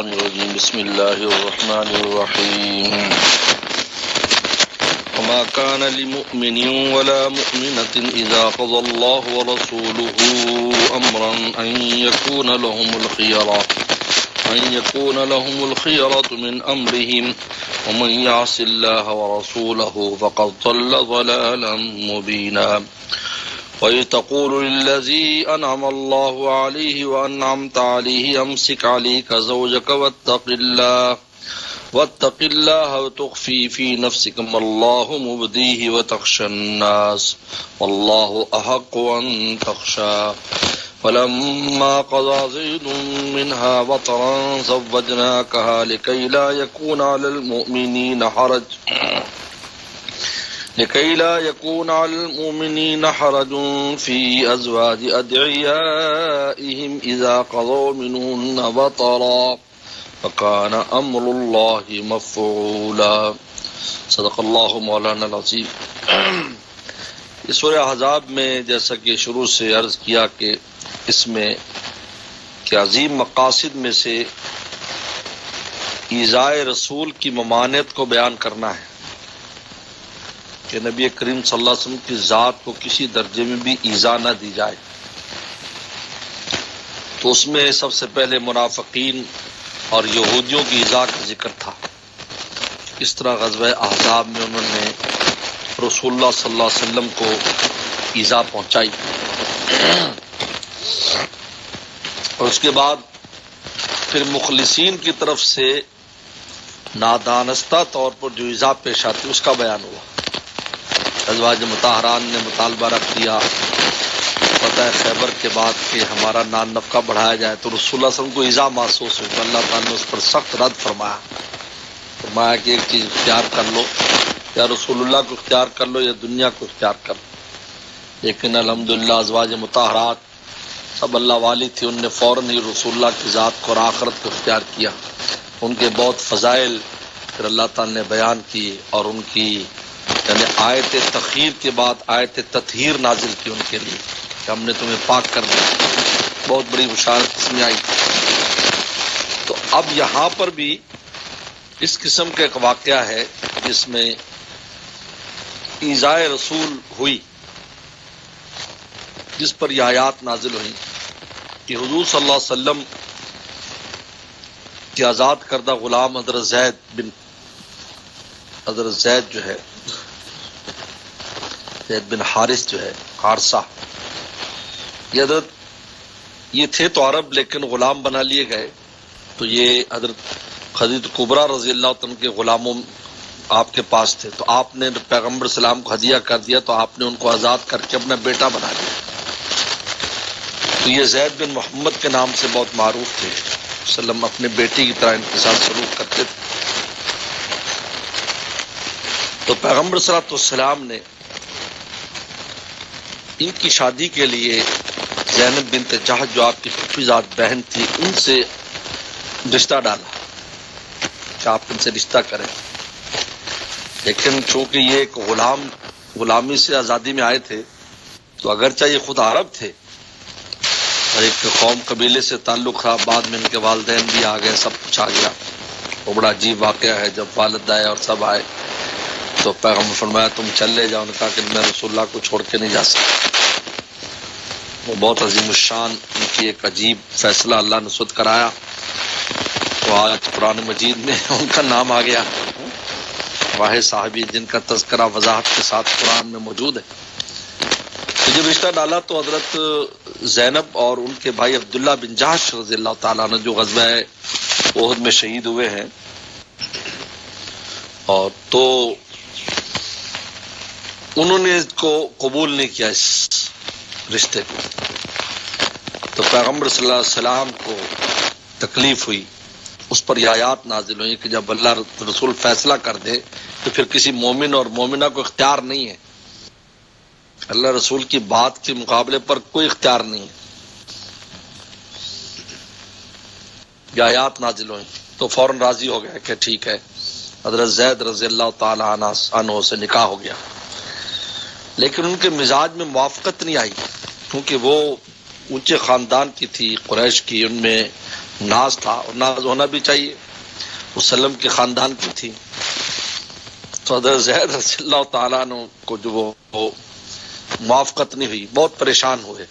الرجيم بسم الله الرحمن الرحيم وما كان لمؤمن ولا مؤمنة إذا قضى الله ورسوله أمرا أن يكون لهم الخيرة من أمرهم ومن يعص الله ورسوله فقد ضل ضلالا مبينا وإذ تقول للذي أنعم الله عليه وأنعمت عليه أمسك عليك زوجك واتق الله وتخفي في نفسك ما الله مبديه وتخشى الناس والله أحق أن تخشى فلما قضى زيد منها وطرا زوجناكها لكي لا يكون على المؤمنين حرج في أزواج أدعيائهم إذا قضوا منهن وطرا وكان أمر الله مفعولا صدق اللہ مولانا العظیم۔ اس سورہ احزاب میں جیسا کہ شروع سے عرض کیا کہ اس میں کہ عظیم مقاصد میں سے ایذائے رسول کی ممانعت کو بیان کرنا ہے کہ نبی کریم صلی اللہ علیہ وسلم کی ذات کو کسی درجے میں بھی ایذا نہ دی جائے۔ تو اس میں سب سے پہلے منافقین اور یہودیوں کی ایذا کا ذکر تھا، اس طرح غزوہ احزاب میں انہوں نے رسول اللہ صلی اللہ علیہ وسلم کو ایذا پہنچائی، اور اس کے بعد پھر مخلصین کی طرف سے نادانستہ طور پر جو ایذا پیش آتی اس کا بیان ہوا۔ ازواج مطہرات نے مطالبہ رکھ دیا فتح خیبر کے بعد کہ ہمارا نان نفقہ بڑھایا جائے، تو رسول اللہ صلی اللہ علیہ وسلم کو ایذا محسوس ہوئی، تو اللہ تعالیٰ نے اس پر سخت رد فرمایا کہ ایک چیز اختیار کر لو، یا رسول اللہ کو اختیار کر لو یا دنیا کو اختیار کر لو۔ لیکن الحمدللہ ازواج مطہرات سب اللہ والی تھی، ان نے فوراً ہی رسول اللہ کی ذات کو اور آخرت کو اختیار کیا۔ ان کے بہت فضائل پھر اللہ تعالیٰ نے بیان کی، اور ان کی یعنی آیت تخیر کے بعد آیت تطہیر نازل کی ان کے لیے کہ ہم نے تمہیں پاک کر دیا، بہت بڑی بشارت اس میں آئی۔ تو اب یہاں پر بھی اس قسم کا ایک واقعہ ہے جس میں ایذائے رسول ہوئی، جس پر یہ آیات نازل ہوئی کہ حضور صلی اللہ علیہ وسلم کے آزاد کردہ غلام حضرت زید بن حارث جو ہے حارثہ، یہ حضرت یہ تھے تو عرب لیکن غلام بنا لیے گئے، تو یہ حضرت خدیجہ کبریٰ رضی اللہ عنہ کے غلاموں آپ کے پاس تھے، تو آپ نے پیغمبر اسلام کو ہدیہ کر دیا، تو آپ نے ان کو آزاد کر کے اپنا بیٹا بنا لیا۔ تو یہ زید بن محمد کے نام سے بہت معروف تھے، وسلم اپنے بیٹی کی طرح ان کے ساتھ سلوک کرتے تھے۔ تو پیغمبر صلی اللہ علیہ وسلم نے ان کی شادی کے لیے زینب بنت جہش جو آپ کی پھوپھی ذات بہن تھی ان سے رشتہ ڈالا کہ آپ ان سے رشتہ کریں، لیکن چونکہ یہ ایک غلامی سے آزادی میں آئے تھے، تو اگرچہ یہ خود عرب تھے اور ایک قوم قبیلے سے تعلق تھا، بعد میں ان کے والدین بھی آ گئے، سب کچھ آ گیا۔ وہ بڑا عجیب واقعہ ہے، جب والد آئے اور سب آئے تو پیغمبر فرمایا تم چلے جاؤ، نے کہا کہ میں رسول اللہ کو چھوڑ کے نہیں جا سکتا۔ وہ بہت عظیم الشان ان کی ایک عجیب فیصلہ اللہ نے خود کرایا، تو آج قرآن مجید میں ان کا نام آ گیا، واحد صحابی جن کا تذکرہ وضاحت کے ساتھ قرآن میں موجود ہے۔ تو جب رشتہ ڈالا تو حضرت زینب اور ان کے بھائی عبداللہ بن جہش رضی اللہ تعالیٰ عنہ جو غزوہ احد میں شہید ہوئے ہیں، اور تو انہوں نے اس کو قبول نہیں کیا اس رشتے کو، تو پیغمبر صلی اللہ علیہ وسلم کو تکلیف ہوئی، اس پر یہ آیات نازل ہوئی کہ جب اللہ رسول فیصلہ کر دے تو پھر کسی مومن اور مومنہ کو اختیار نہیں ہے، اللہ رسول کی بات کے مقابلے پر کوئی اختیار نہیں ہے۔ یہ آیات نازل ہوئی تو فوراً راضی ہو گیا کہ ٹھیک ہے، حضرت زید رضی اللہ تعالی عنہ سے نکاح ہو گیا۔ لیکن ان کے مزاج میں موافقت نہیں آئی، کیونکہ وہ اونچے خاندان کی تھی، قریش کی، ان میں ناز تھا اور ناز ہونا بھی چاہیے، وسلم کے خاندان کی تھی. تو حضرت زید رضی اللہ تعالیٰ عنہ کو جو وہ موافقت نہیں ہوئی، بہت پریشان ہوئے.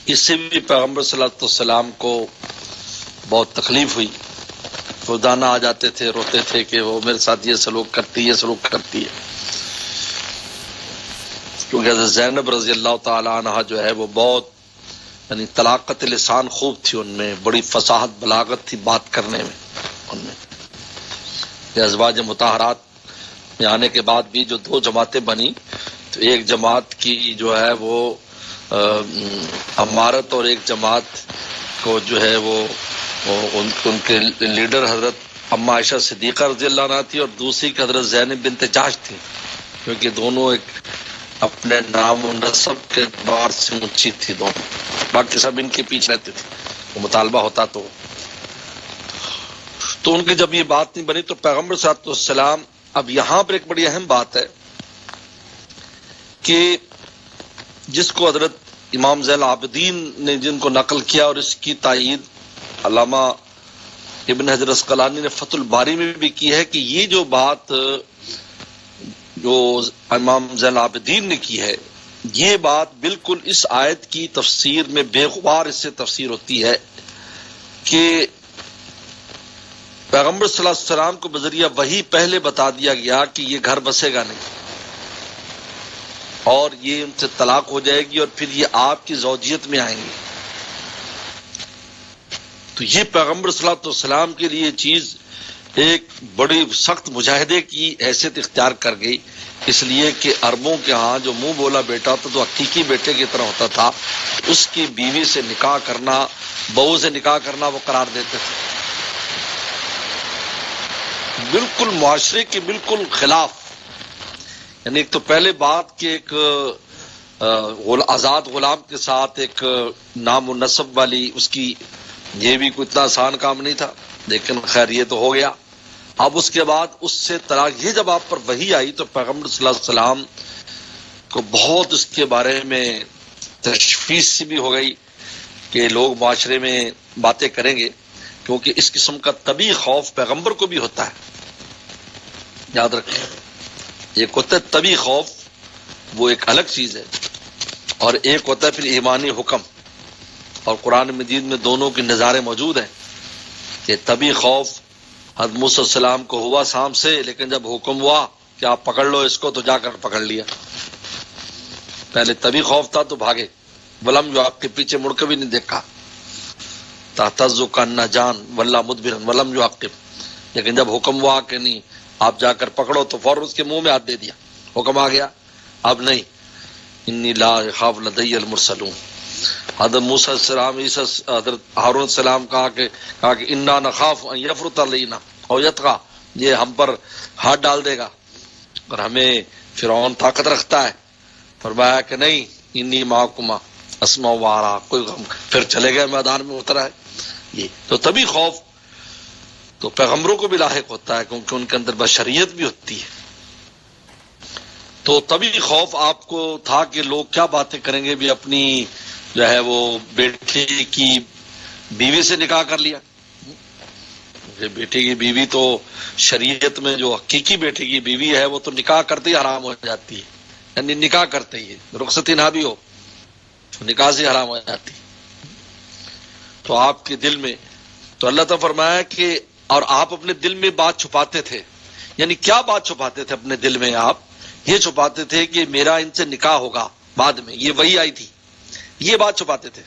اس سے بھی پیغمبر صلی اللہ علیہ وسلم کو بہت تکلیف ہوئی. روزانہ آ جاتے تھے، روتے تھے کہ وہ میرے ساتھ یہ سلوک کرتی ہے. کیونکہ حضرت زینب رضی اللہ تعالی عنہ جو ہے وہ بہت یعنی طلاقت لسان خوب تھی، ان میں بڑی فصاحت بلاغت تھی بات کرنے میں. ان میں ازواج مطہرات میں آنے کے بعد بھی جو 2 جماعتیں بنی، تو ایک جماعت کی جو ہے وہ امارت، اور ایک جماعت کو جو ہے وہ ان کے لیڈر حضرت اما عائشہ صدیقہ رضی اللہ عنہا تھی، اور دوسری کی حضرت زینب بنت جحش تھی، کیونکہ دونوں ایک اپنے نام و نسب کے اعتبار سے اونچی تھی دونوں. باقی سب ان کے پیچھے رہتے تھے، وہ مطالبہ ہوتا تو ان کی جب یہ بات نہیں بنی تو پیغمبر صلی اللہ علیہ وسلم. اب یہاں پر ایک بڑی اہم بات ہے کہ جس کو حضرت امام زین العابدین نے جن کو نقل کیا، اور اس کی تائید علامہ ابن حجر اسقلانی نے فتح الباری میں بھی کی ہے، کہ یہ جو بات جو امام زین العابدین نے کی ہے، یہ بات بالکل اس آیت کی تفسیر میں بے غبار اس سے تفسیر ہوتی ہے کہ پیغمبر صلی اللہ علیہ وسلم کو بذریعہ وحی پہلے بتا دیا گیا کہ یہ گھر بسے گا نہیں، اور یہ ان سے طلاق ہو جائے گی، اور پھر یہ آپ کی زوجیت میں آئیں گے. تو یہ پیغمبر صلی اللہ علیہ وسلم کے لیے چیز ایک بڑی سخت مجاہدے کی حیثیت اختیار کر گئی، اس لیے کہ عربوں کے ہاں جو منہ بولا بیٹا ہوتا تو حقیقی بیٹے کی طرح ہوتا تھا. اس کی بیوی سے نکاح کرنا، بہو سے نکاح کرنا وہ قرار دیتے تھے، بالکل معاشرے کے بالکل خلاف. یعنی ایک تو پہلے بات کہ ایک آزاد غلام کے ساتھ ایک نام و نسب والی اس کی، یہ بھی کوئی اتنا آسان کام نہیں تھا، لیکن خیر یہ تو ہو گیا. اب اس کے بعد اس سے طلاق. یہ جب آپ پر وحی آئی تو پیغمبر صلی اللہ علیہ وسلم کو بہت اس کے بارے میں تشویش سی بھی ہو گئی کہ لوگ معاشرے میں باتیں کریں گے، کیونکہ اس قسم کا طبعی خوف پیغمبر کو بھی ہوتا ہے. یاد رکھیں، ایک ہوتا ہے طبعی خوف، وہ ایک الگ چیز ہے، اور ایک ہوتا ہے پھر ایمانی حکم. اور قرآن مجید میں دونوں کے نظارے موجود ہیں کہ طبعی خوف حضرت موسیٰ علیہ السلام کو ہوا سام سے، لیکن جب حکم ہوا کہ آپ پکڑ لو اس کو تو جا کر پکڑ لیا. پہلے طبعی خوف تھا تو بھاگے، ولم جو آپ کے پیچھے مڑ کے بھی نہیں دیکھا. تحتزو کانا جان واللہ مدبرن ولم جو آپ کے، لیکن جب حکم ہوا کہ نہیں آپ جا کر پکڑو تو فوراً اس کے منہ میں ہاتھ دے دیا، حکم آ گیا. اب نہیں، انی لا اخاف لدی المرسلون. حضرت موسیٰ السلام حضرت ہارون السلام کہا کہ انا نخاف ان یفرط علینا او یطغی، یہ ہم پر ہاتھ ڈال دے گا اور ہمیں فرعون طاقت رکھتا ہے. فرمایا کہ نہیں، انی معکما اسمع و ارى، کوئی غم. پھر چلے گئے میدان میں اترا ہے. یہ تو طبعی خوف تو پیغمبروں کو بھی لاحق ہوتا ہے، کیونکہ ان کے اندر بشریت بھی ہوتی ہے. تو طبعی خوف آپ کو تھا کہ لوگ کیا باتیں کریں گے. بھی اپنی جو ہے وہ بیٹے کی بیوی سے نکاح کر لیا. بیٹے کی بیوی تو شریعت میں جو حقیقی بیٹے کی بیوی ہے وہ تو نکاح کرتے ہی حرام ہو جاتی ہے، یعنی نکاح کرتے ہی رخصتی نہ بھی ہو نکاح سے حرام ہو جاتی. تو آپ کے دل میں تو اللہ تعالیٰ فرمایا کہ اور آپ اپنے دل میں بات چھپاتے تھے. یعنی کیا بات چھپاتے تھے اپنے دل میں؟ آپ یہ چھپاتے تھے کہ میرا ان سے نکاح ہوگا بعد میں، یہ وہی آئی تھی، یہ بات چھپاتے تھے.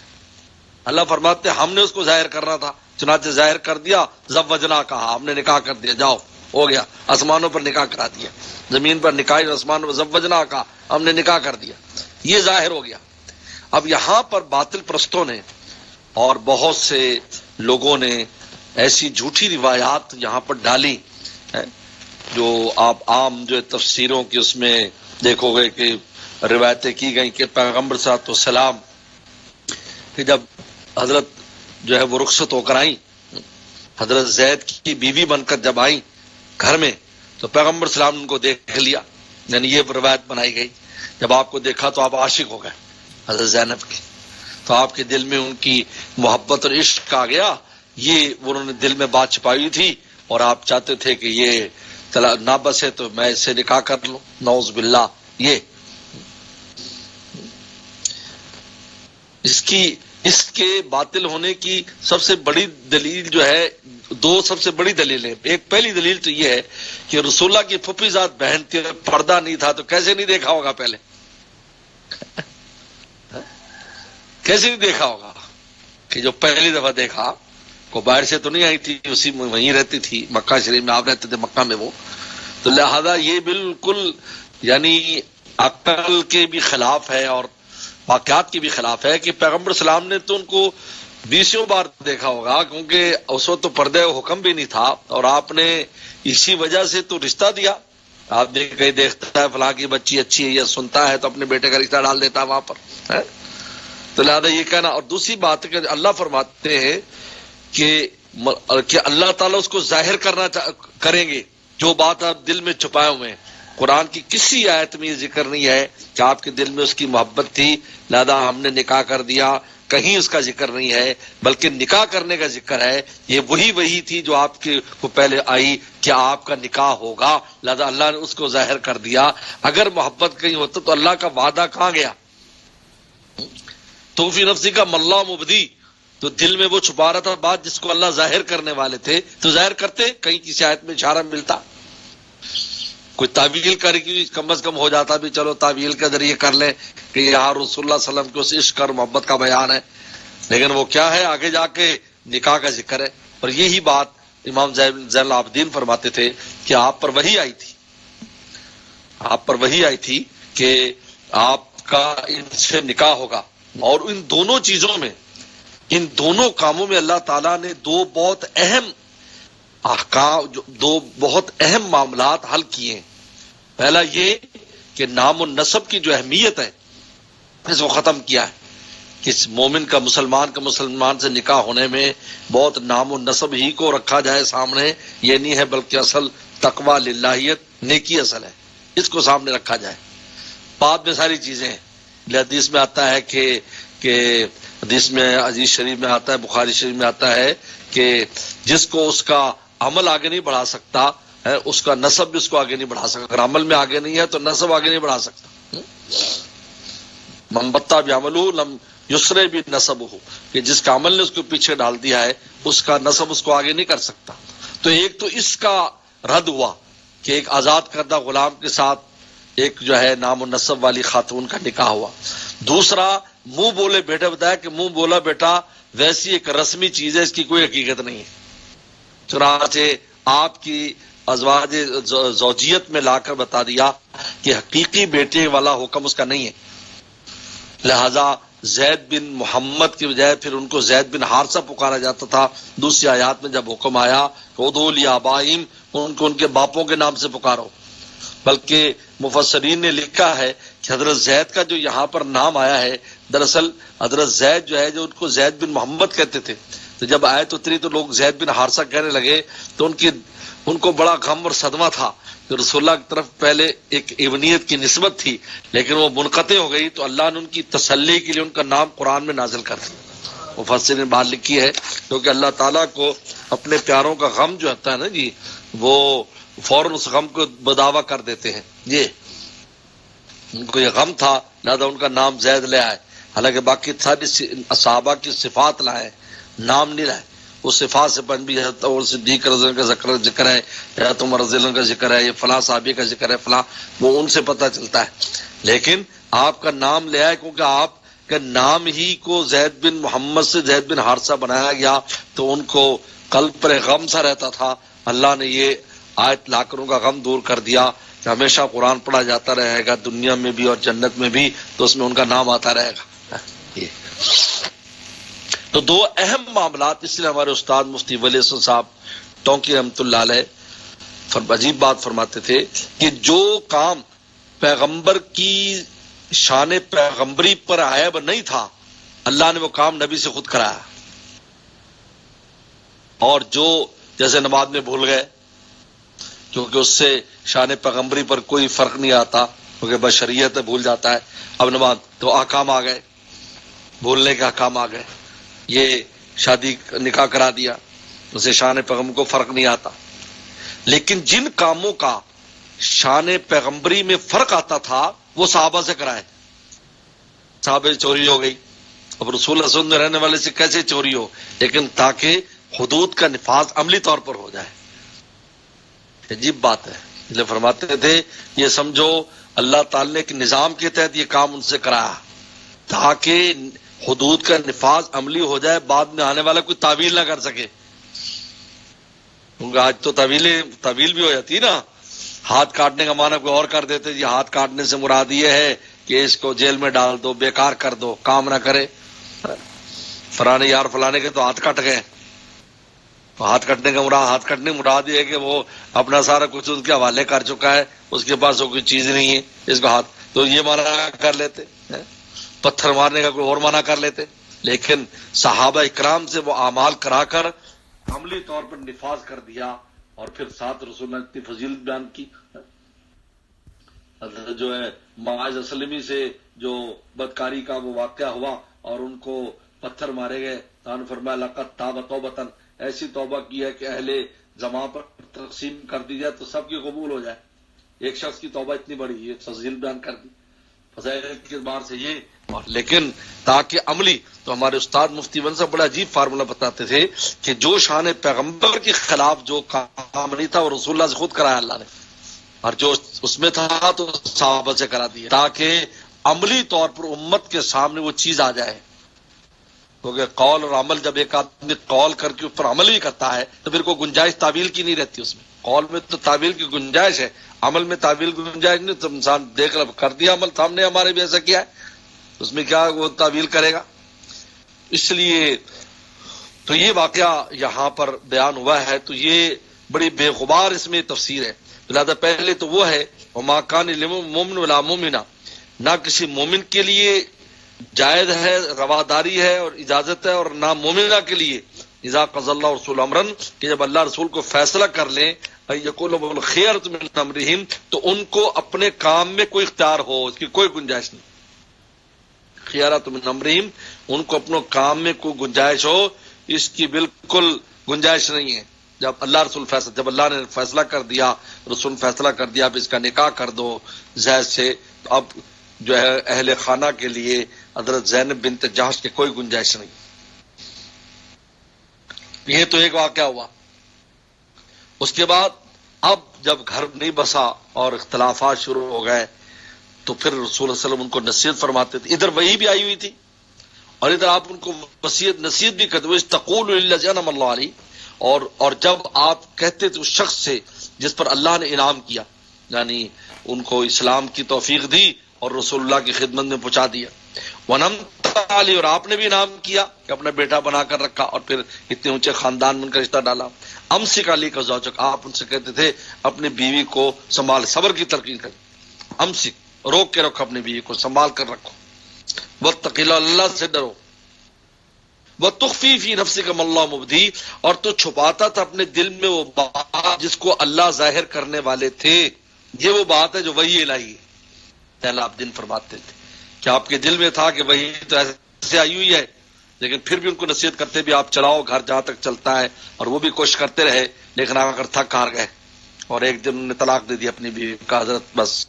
اللہ فرماتے ہم نے اس کو ظاہر کرنا تھا، چنانچہ ظاہر کر دیا. زوجنا کہا، ہم نے نکاح کر دیا، جاؤ ہو گیا. آسمانوں پر نکاح کرا دیا، زمین پر نکاح، آسمانوں پر زوجنا کہا، ہم نے نکاح کر دیا، یہ ظاہر ہو گیا. اب یہاں پر باطل پرستوں نے اور بہت سے لوگوں نے ایسی جھوٹی روایات یہاں پر ڈالی جو آپ عام جو تفسیروں کی اس میں دیکھو گے کہ روایتیں کی گئیں کہ پیغمبر صلی اللہ علیہ وسلم کہ جب حضرت جو ہے وہ رخصت ہو کر آئیں، حضرت زید کی بیوی بن کر جب آئیں گھر میں تو پیغمبر صلی اللہ علیہ وسلم نے ان کو دیکھ لیا. یعنی یہ روایت بنائی گئی، جب آپ کو دیکھا تو آپ عاشق ہو گئے حضرت زینب کی. تو آپ کے دل میں ان کی محبت اور عشق آ گیا، یہ انہوں نے دل میں بات چھپائی تھی، اور آپ چاہتے تھے کہ یہ نہ بسے تو میں اس سے نکاح کر لوں، نعوذ باللہ۔ یہ اس کے باطل ہونے کی سب سے بڑی دلیل جو ہے، دو سب سے بڑی دلیلیں۔ ایک پہلی دلیل تو یہ ہے کہ رسول اللہ کی پھوپھی ذات بہن تھی، پردہ نہیں تھا تو کیسے نہیں دیکھا ہوگا پہلے؟ کیسے نہیں دیکھا ہوگا کہ جو پہلی دفعہ دیکھا کو باہر سے تو نہیں آئی تھی، اسی میں وہیں رہتی تھی، مکہ شریف میں آپ رہتے تھے، مکہ میں وہ، تو لہذا یہ بالکل یعنی عقل کے بھی خلاف ہے اور واقعات کے بھی خلاف ہے کہ پیغمبر اسلام نے تو ان کو 20 بار دیکھا ہوگا، کیونکہ اس وقت تو پردے حکم بھی نہیں تھا، اور آپ نے اسی وجہ سے تو رشتہ دیا۔ آپ کہیں دیکھتا ہے فلاں کی بچی اچھی ہے یا سنتا ہے تو اپنے بیٹے کا رشتہ ڈال دیتا ہے وہاں پر، ہے؟ تو لہٰذا یہ کہنا، اور دوسری بات کہ اللہ فرماتے ہیں کہ اللہ تعالیٰ اس کو ظاہر کریں گے جو بات آپ دل میں چھپائے ہوئے ہیں۔ قرآن کی کسی آیت میں یہ ذکر نہیں ہے کہ آپ کے دل میں اس کی محبت تھی لہذا ہم نے نکاح کر دیا، کہیں اس کا ذکر نہیں ہے، بلکہ نکاح کرنے کا ذکر ہے۔ یہ وہی تھی جو آپ کو پہلے آئی کہ آپ کا نکاح ہوگا، لہذا اللہ نے اس کو ظاہر کر دیا۔ اگر محبت کہیں ہوتا تو اللہ کا وعدہ کہاں گیا؟ تو فی نفسی کا ملا مبدی، تو دل میں وہ چھپا رہا تھا بات جس کو اللہ ظاہر کرنے والے تھے، تو ظاہر کرتے، کہیں کسی آیت میں اشارہ ملتا؟ کوئی تعویل کر کے کم از کم ہو جاتا بھی چلو تعویل کے ذریعے کر لیں کہ یہاں رسول اللہ صلی اللہ علیہ وسلم کے اس عشق اور محبت کا بیان ہے، لیکن وہ کیا ہے؟ آگے جا کے نکاح کا ذکر ہے۔ اور یہی بات امام زین العابدین فرماتے تھے کہ آپ پر وحی آئی تھی، آپ پر وحی آئی تھی کہ آپ کا ان سے نکاح ہوگا، اور ان دونوں چیزوں میں، ان دونوں کاموں میں اللہ تعالیٰ نے دو بہت اہم احکام، دو بہت اہم معاملات حل کیے ہیں۔ پہلا یہ کہ نام و نسب کی جو اہمیت ہے اس کو ختم کیا ہے کہ اس مومن کا مسلمان سے نکاح ہونے میں بہت نام و نسب ہی کو رکھا جائے سامنے، یہ نہیں ہے بلکہ اصل تقوی للہیت، نیکی اصل ہے، اس کو سامنے رکھا جائے۔ بعد میں ساری چیزیں حدیث میں آتا ہے کہ حدیث میں عزیز شریف میں آتا ہے، بخاری شریف میں آتا ہے کہ جس کو اس کا عمل آگے نہیں بڑھا سکتا ہے، اس کا نسب بھی اس کو آگے نہیں بڑھا سکتا۔ اگر عمل میں آگے نہیں ہے تو نسب آگے نہیں بڑھا سکتا۔ منبتا بھی عمل ہو لم یسرے بھی نسب ہو، کہ جس کا عمل نے اس کو پیچھے ڈال دیا ہے اس کا نسب اس کو آگے نہیں کر سکتا۔ تو ایک تو اس کا رد ہوا کہ ایک آزاد کردہ غلام کے ساتھ ایک جو ہے نام و نسب والی خاتون کا نکاح ہوا۔ دوسرا منہ بولے بیٹا، بتایا کہ منہ بولا بیٹا ویسی ایک رسمی چیز ہے، اس کی کوئی حقیقت نہیں ہے۔ چنانچہ آپ کی ازواج زوجیت میں لا کر بتا دیا کہ حقیقی بیٹے والا حکم اس کا نہیں ہے، لہذا زید بن محمد کی بجائے پھر ان کو زید بن حارثہ پکارا جاتا تھا۔ دوسری آیات میں جب حکم آیا کہ ادعوا لآبائہم، ان کو ان کے باپوں کے نام سے پکارو، بلکہ مفسرین نے لکھا ہے کہ حضرت زید کا جو یہاں پر نام آیا ہے، دراصل حضرت زید جو ہے جو ان کو زید بن محمد کہتے تھے، تو جب آیت اتری تو لوگ زید بن حارثہ کہنے لگے، تو ان کو بڑا غم اور صدمہ تھا کہ رسول اللہ کی طرف پہلے ایک ابنیت کی نسبت تھی لیکن وہ منقطع ہو گئی، تو اللہ نے ان کی تسلی کے لیے ان کا نام قرآن میں نازل کر دیا۔ مفسرین نے بات لکھی ہے کیونکہ اللہ تعالیٰ کو اپنے پیاروں کا غم جو ہوتا ہے نا جی، وہ فوراً اس غم کو بدعویٰ کر دیتے ہیں۔ یہ ان کو یہ غم تھا لہذا ان کا نام زید لے آئے، حالانکہ باقی ساری صحابہ کی صفات لائے، نام نہیں لائے۔ وہ صفات سے بن بھی اور صدیق رضی اللہ کا ذکر ہے، یا عمر رضی اللہ کا ذکر ہے، یہ فلاں صحابی کا ذکر ہے، فلاں، وہ ان سے پتہ چلتا ہے۔ لیکن آپ کا نام لے آئے کیونکہ آپ کا نام ہی کو زید بن محمد سے زید بن حارثہ بنایا گیا، تو ان کو قلب پر غم سا رہتا تھا۔ اللہ نے یہ آیت لا کر ان کا غم دور کر دیا کہ ہمیشہ قرآن پڑھا جاتا رہے گا، دنیا میں بھی اور جنت میں بھی، تو اس میں ان کا نام آتا رہے گا۔ تو دو اہم معاملات، اس لیے ہمارے استاد مفتی ولی حسن صاحب ٹونکی رحمۃ اللہ علیہ عجیب بات فرماتے تھے کہ جو کام پیغمبر کی شان پیغمبری پر عیب نہیں تھا، اللہ نے وہ کام نبی سے خود کرایا، اور جو جیسے نماز میں بھول گئے کیونکہ اس سے شان پیغمبری پر کوئی فرق نہیں آتا کیونکہ بشریت بھول جاتا ہے، اب نماز تو احکام آ گئے، بھولنے کے حکام آ گئے، یہ شادی نکاح کرا دیا، اسے شان پیغمبر کو فرق نہیں آتا۔ لیکن جن کاموں کا شان پیغمبری میں فرق آتا تھا وہ صحابہ سے کرائے۔ صحابہ سے چوری ہو گئی، اب رسول اللہ صلی اللہ علیہ وسلم میں رہنے والے سے کیسے چوری ہو، لیکن تاکہ حدود کا نفاذ عملی طور پر ہو جائے۔ عجیب بات ہے، اس لیے فرماتے تھے یہ سمجھو اللہ تعالی نے ایک نظام کے تحت یہ کام ان سے کرایا تاکہ حدود کا نفاذ عملی ہو جائے، بعد میں آنے والا کوئی تعویل نہ کر سکے۔ کیونکہ آج تو تعویل بھی ہو جاتی نا، ہاتھ کاٹنے کا معنی کوئی اور کر دیتے، جی ہاتھ کاٹنے سے مراد یہ ہے کہ اس کو جیل میں ڈال دو، بیکار کر دو، کام نہ کرے۔ فلانے یار فلانے کے تو ہاتھ کٹ گئے، ہاتھ کٹنے کا مراد یہ ہے کہ وہ اپنا سارا کچھ اس کے حوالے کر چکا ہے، اس کے پاس کوئی چیز نہیں ہے، اس کو ہاتھ تو یہ مانا کر لیتے، پتھر مارنے کا کوئی اور مانا کر لیتے۔ لیکن صحابہ اکرام سے وہ اعمال کرا کر عملی طور پر نفاذ کر دیا، اور پھر ساتھ رسول نے اتنی فضیلت بیان کی۔ جو ہے معاذ اسلمی سے جو بدکاری کا وہ واقعہ ہوا اور ان کو پتھر مارے گئے، تو نے فرمایا لقد تاب توبۃ، ایسی توبہ کی ہے کہ اہل زماں پر تقسیم کر دی جائے تو سب کی قبول ہو جائے۔ ایک شخص کی توبہ اتنی بڑی، یہ فضیل بیان کر دی فضائل کے اعتبار سے یہ، لیکن تاکہ عملی تو ہمارے استاد مفتی بن صاحب بڑا عجیب فارمولہ بتاتے تھے کہ جو شان پیغمبر کے خلاف جو کام نہیں تھا وہ رسول اللہ سے خود کرایا اللہ نے، اور جو اس میں تھا تو صحابہ سے کرا دیا تاکہ عملی طور پر امت کے سامنے وہ چیز آ جائے۔ کیونکہ قول اور عمل، جب ایک آدمی قول کر کے اوپر عمل بھی کرتا ہے تو پھر کوئی گنجائش تعویل کی نہیں رہتی اس میں۔ قول میں تو تعویل کی گنجائش ہے، عمل میں تعویل کی گنجائش نہیں، تو انسان دیکھ رہا کر دیا عمل، سامنے ہمارے بھی ایسا کیا ہے، اس میں کیا وہ تعویل کرے گا۔ اس لیے تو یہ واقعہ یہاں پر بیان ہوا ہے، تو یہ بڑی بے غبار اس میں تفسیر ہے۔ لہذا پہلے تو وہ ہے وما کان للمؤمن ولا مومنہ، نہ کسی مومن کے لیے جائز ہے، رواداری ہے اور اجازت ہے، اور نہ مومنہ کے لیے اذا قضى اللہ رسول امرا، کہ جب اللہ رسول کو فیصلہ کر لیں یقول لهم الخيرۃ من امرهم، تو ان کو اپنے کام میں کوئی اختیار ہو، اس کی کوئی گنجائش نہیں۔ خیارات من امرهم، ان کو اپنے کام میں کوئی گنجائش ہو، اس کی بالکل گنجائش نہیں ہے۔ جب اللہ رسول فیصلہ، جب اللہ نے فیصلہ کر دیا، رسول فیصلہ کر دیا اب اس کا نکاح کر دو زید سے، تو اب جو ہے اہل خانہ کے لیے حضرت زینب بنت جحش کی کوئی گنجائش نہیں۔ یہ تو ایک واقعہ ہوا۔ اس کے بعد اب جب گھر نہیں بسا اور اختلافات شروع ہو گئے تو پھر رسول اللہ علیہ وسلم ان کو نصیحت فرماتے تھے، ادھر وہی بھی آئی ہوئی تھی اور ادھر آپ ان کو نصیحت بھی کرتے ہوئے تقول للذی انعم اللہ علیہ، اور جب آپ کہتے تھے اس شخص سے جس پر اللہ نے انعام کیا، یعنی ان کو اسلام کی توفیق دی اور رسول اللہ کی خدمت میں پہنچا دیا، ونعمت علیہ، اور آپ نے بھی انعام کیا کہ اپنا بیٹا بنا کر رکھا اور پھر اتنے اونچے خاندان میں ان کا رشتہ ڈالا، امسک علی کا زوجک، آپ ان سے کہتے تھے اپنی بیوی کو سنبھال، صبر کی تلقین کریں، امسک، روک کے رکھو اپنی بیوی کو، سنبھال کر رکھو، واتقی اللہ، اللہ سے ڈرو، وتخفی فی نفسک ما اللہ مبدی، اور تو چھپاتا تھا اپنے دل میں وہ بات جس کو اللہ ظاہر کرنے والے تھے۔ یہ وہ بات ہے جو وحی الہی ہے۔ پہلا آپ دن فرماتے تھے کہ آپ کے دل میں تھا کہ وحی تو ایسے آئی ہوئی ہے، لیکن پھر بھی ان کو نصیحت کرتے بھی آپ چلاؤ گھر جہاں تک چلتا ہے، اور وہ بھی کوشش کرتے رہے، لیکن آ کر تھک ہار گئے اور ایک دن انہوں نے طلاق دے دی اپنی بیوی کا، حضرت بس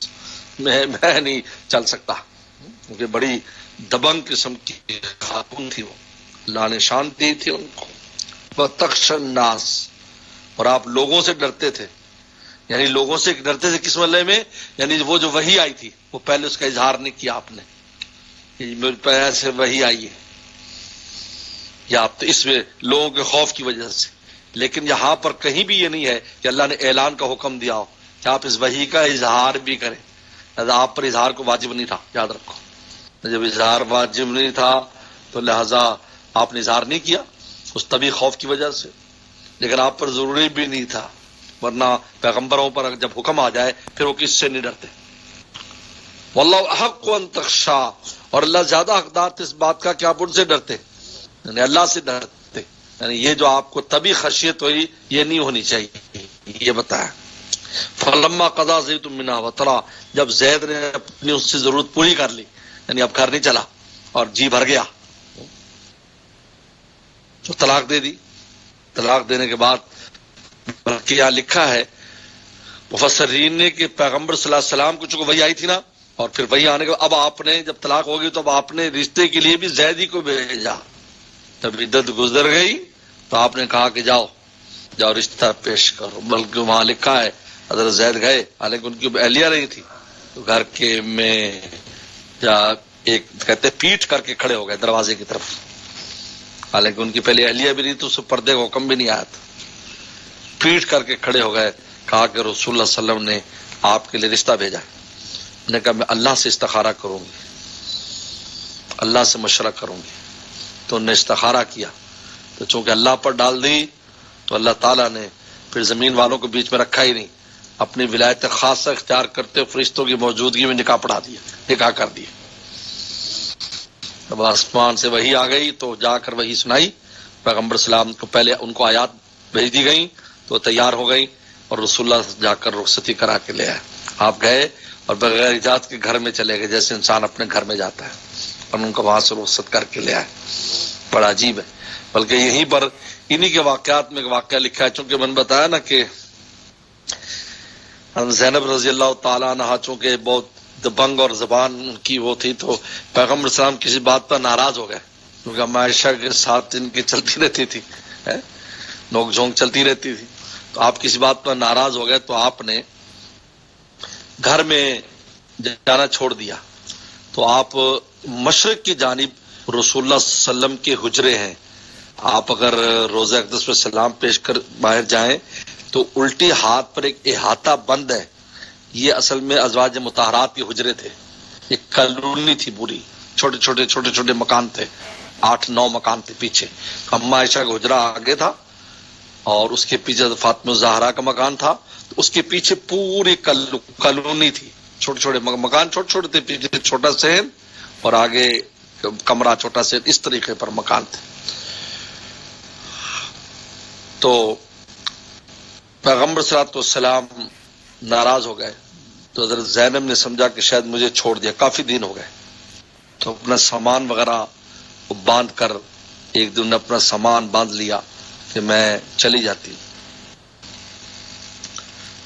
میں نہیں چل سکتا، کیونکہ بڑی دبنگ قسم کی خاتون تھی وہ، اللہ نے شان دی تھی ان کو۔ وَتَخْشَى النَّاسَ، اور آپ لوگوں سے ڈرتے تھے، یعنی لوگوں سے ڈرتے تھے کس مطلب میں، یعنی وہ جو وحی آئی تھی وہ پہلے اس کا اظہار نہیں کیا آپ نے کہ میرے پہ ایسے وحی آئی ہے، یا آپ تو اس میں لوگوں کے خوف کی وجہ سے، لیکن یہاں پر کہیں بھی یہ نہیں ہے کہ اللہ نے اعلان کا حکم دیا ہو کہ آپ اس وحی کا اظہار بھی کریں، لہذا آپ پر اظہار کو واجب نہیں تھا، یاد رکھو، جب اظہار واجب نہیں تھا تو لہذا آپ نے اظہار نہیں کیا اس طبی خوف کی وجہ سے، لیکن آپ پر ضروری بھی نہیں تھا، ورنہ پیغمبروں پر جب حکم آ جائے پھر وہ کس سے نہیں ڈرتے۔ واللہ احق ان تخشا، اور اللہ زیادہ حقدار تھے اس بات کا کہ آپ ان سے ڈرتے، یعنی اللہ سے ڈرتے، یعنی یہ جو آپ کو طبی خشیت ہوئی یہ نہیں ہونی چاہیے، یہ بتایا۔ فلما قضا زید منها وطرا، جب زید نے اپنی اس سے ضرورت پوری کر لی، یعنی اب گھر نہیں چلا اور جی بھر گیا، تو طلاق دے دی. طلاق دینے کے بعد بلکہ یہاں لکھا ہے مفسرین نے کہ پیغمبر صلی اللہ علیہ وسلم کو چونکہ وہی آئی تھی نا، اور پھر وہی آنے کے بعد اب آپ نے جب طلاق ہو گئی تو اب آپ نے رشتے کے لیے بھی زیدی کو بھیجا. جب عدت گزر گئی تو آپ نے کہا کہ جاؤ رشتہ پیش کرو. بلکہ وہاں لکھا ہے حضرت زید گئے، حالانکہ ان کی اہلیہ نہیں تھی، تو گھر کے میں ایک کہتے پیٹ کر کے کھڑے ہو گئے دروازے کی طرف، حالانکہ ان کی پہلے اہلیہ بھی نہیں تو اس پردے کا حکم بھی نہیں آیا تھا. پیٹ کر کے کھڑے ہو گئے، کہا کہ رسول اللہ صلی اللہ علیہ وسلم نے آپ کے لیے رشتہ بھیجا. میں نے کہا میں اللہ سے استخارہ کروں گی، اللہ سے مشورہ کروں گی. تو انہوں نے استخارہ کیا، تو چونکہ اللہ پر ڈال دی تو اللہ تعالیٰ نے پھر زمین والوں کو بیچ میں رکھا ہی نہیں، اپنی ولایت خاصہ اختیار کرتے فرشتوں کی موجودگی میں نکاح پڑھا دیا، نکاح کر دیا. جب آسمان سے وحی آ گئی تو جا کر وحی سنائی پیغمبر سلام کو، پہلے ان کو آیات بھیج دی گئیں تو تیار ہو گئی اور رسول اللہ جا کر رخصتی کرا کے لے آئے. آپ گئے اور بغیر اجازت کے گھر میں چلے گئے، جیسے انسان اپنے گھر میں جاتا ہے، اور ان کو وہاں سے رخصت کر کے لے آئے. بڑا عجیب ہے. بلکہ یہیں پر انہی کے واقعات میں ایک واقعہ لکھا ہے، چونکہ میں نے بتایا نا کہ زینب رضی اللہ تعالیٰ عنہ چونکہ بہت دبنگ اور زبان ان کی وہ تھی، تو پیغمبر اسلام کسی بات پر ناراض ہو گئے، کیونکہ ہم عائشہ کے ساتھ ان کی چلتی رہتی تھی، نوک جھونک چلتی رہتی تھی. تو آپ کسی بات پر ناراض ہو گئے تو آپ نے گھر میں جانا چھوڑ دیا. تو آپ مشرق کی جانب رسول اللہ صلی اللہ علیہ وسلم کے حجرے ہیں، آپ اگر روضہ اقدس پہ سلام پیش کر باہر جائیں تو الٹی ہاتھ پر ایک احاطہ بند ہے. یہ اصل میں ازواج مطہرات کے حجرے تھے، ایک کالونی تھی پوری، چھوٹے چھوٹے مکان تھے، 8-9 مکان تھے پیچھے. اما عائشہ کا حجرہ آگے تھا اور اس کے پیچھے فاطمہ الزہرا کا مکان تھا. تو اس کے پیچھے پوری کالونی تھی، چھوٹے چھوٹے مکان، چھوٹے چھوٹے تھے، پیچھے چھوٹا صحن اور آگے کمرہ چھوٹا صحن، اس طریقے پر مکان تھے. تو پیغمبر صلی اللہ علیہ وسلم ناراض ہو گئے تو حضرت زینب نے سمجھا کہ شاید مجھے چھوڑ دیا، کافی دن ہو گئے. تو اپنا سامان وغیرہ باندھ کر ایک دن اپنا سامان باندھ لیا کہ میں چلی جاتی ہوں.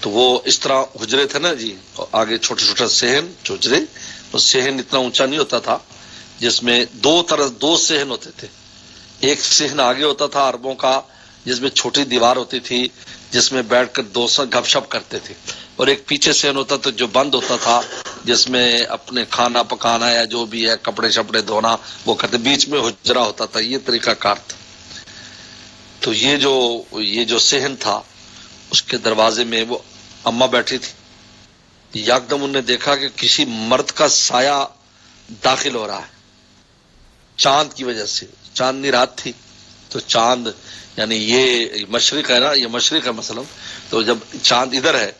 تو وہ اس طرح حجرے تھے نا جی، آگے چھوٹا چھوٹا صحن حجرے، اور صحن اتنا اونچا نہیں ہوتا تھا، جس میں دو صحن ہوتے تھے. ایک صحن آگے ہوتا تھا عربوں کا جس میں چھوٹی دیوار ہوتی تھی جس میں بیٹھ کر دوست گپ شپ کرتے تھے، اور ایک پیچھے صحن ہوتا تھا جو بند ہوتا تھا جس میں اپنے کھانا پکانا یا جو بھی ہے کپڑے شپڑے دھونا وہ کرتے، بیچ میں حجرہ ہوتا تھا. یہ طریقہ کار تھا. تو یہ جو صحن تھا اس کے دروازے میں وہ اماں بیٹھی تھی. یکدم انہوں نے دیکھا کہ کسی مرد کا سایہ داخل ہو رہا ہے چاند کی وجہ سے. چاندنی رات تھی تو چاند، یعنی یہ مشرق ہے نا، یہ مشرق ہے مثلا، تو جب چاند ادھر ہے،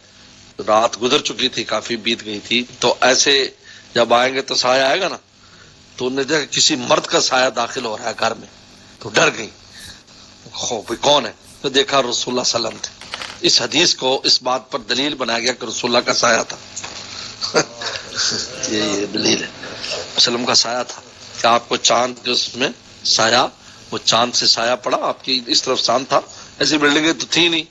رات گزر چکی تھی، کافی بیت گئی تھی، تو ایسے جب آئیں گے تو سایہ آئے گا نا. تو انہوں نے دیکھا کسی مرد کا سایہ داخل ہو رہا ہے گھر میں، تو ڈر گئی، کون ہے؟ تو دیکھا رسول اللہ صلی اللہ علیہ وسلم تھے. اس حدیث کو اس بات پر دلیل بنایا گیا کہ رسول اللہ کا سایہ تھا. یہ دلیل ہے، وسلم کا سایہ تھا کہ آپ کو چاند اس میں سایہ، وہ چاند سے سایہ پڑا، آپ کی اس طرف چاند تھا، ایسی بلڈنگیں تو تھی نہیں.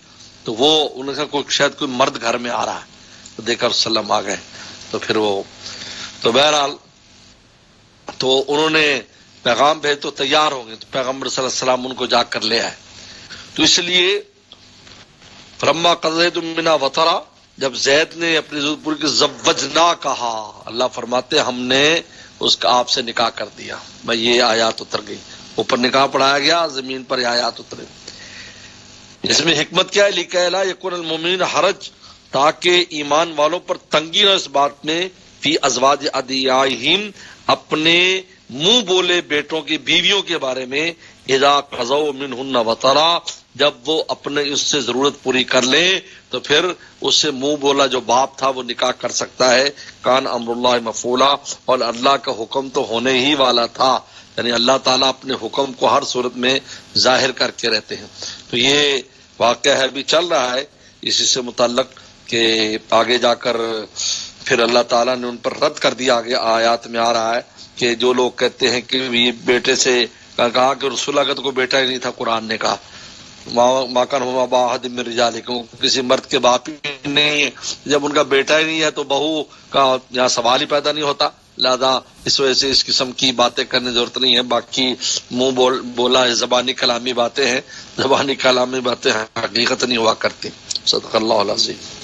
تو وہ انہوں نے کہا شاید کوئی مرد گھر میں آ رہا ہے، تو دیکھا رسول اللہ آ گئے. تو پھر وہ تو بہرحال تو انہوں نے پیغام بھیج تو تیار ہو گئے، تو پیغمبر صلی اللہ علیہ وسلم ان کو جا کر لے آئے. تو اس لیے فلما قضیت منا وطرا، جب زید نے اپنی ضرورت پوری کی زوجنا کہا، اللہ فرماتے ہم نے اس کا آپ سے نکاح کر دیا. میں یہ آیات اتر گئی، اوپر نکاح پڑھایا گیا، زمین پر یہ آیات اترے. اس میں حکمت کیا ہے؟ لکھا لا یکون المؤمنین حرج، تاکہ ایمان والوں پر تنگی نہ اس بات میں، فی ازواج ادعیاہم، اپنے منہ بولے بیٹوں کی بیویوں کے بارے میں، اذا قضوا منہن وطرا، جب وہ اپنے اس سے ضرورت پوری کر لیں تو پھر اس سے منہ بولا جو باپ تھا وہ نکاح کر سکتا ہے. کان امر اللہ مفعولا، اور اللہ کا حکم تو ہونے ہی والا تھا، یعنی اللہ تعالیٰ اپنے حکم کو ہر صورت میں ظاہر کر کے رہتے ہیں. تو یہ واقعہ ہے، بھی چل رہا ہے اسی سے متعلق کہ آگے جا کر پھر اللہ تعالیٰ نے ان پر رد کر دیا. آگے آیات میں آ رہا ہے کہ جو لوگ کہتے ہیں کہ یہ بیٹے سے کہا کہ رسول اللہ کا تو کوئی بیٹا ہی نہیں تھا. قرآن نے کہا مَا كَانَ هُمَا أَبَا أَحَدٍ مِّن رِجَالِكُمْ، کسی مرد کے باپ ہی نہیں ہے. جب ان کا بیٹا ہی نہیں ہے تو بہو کا یہاں سوال ہی پیدا نہیں ہوتا. لہذا اس وجہ سے اس قسم کی باتیں کرنے کی ضرورت نہیں ہے. باقی منہ بولا ہے، زبانی کلامی باتیں ہیں، زبانی کلامی باتیں حقیقت نہیں ہوا کرتی. صدق اللہ العظیم.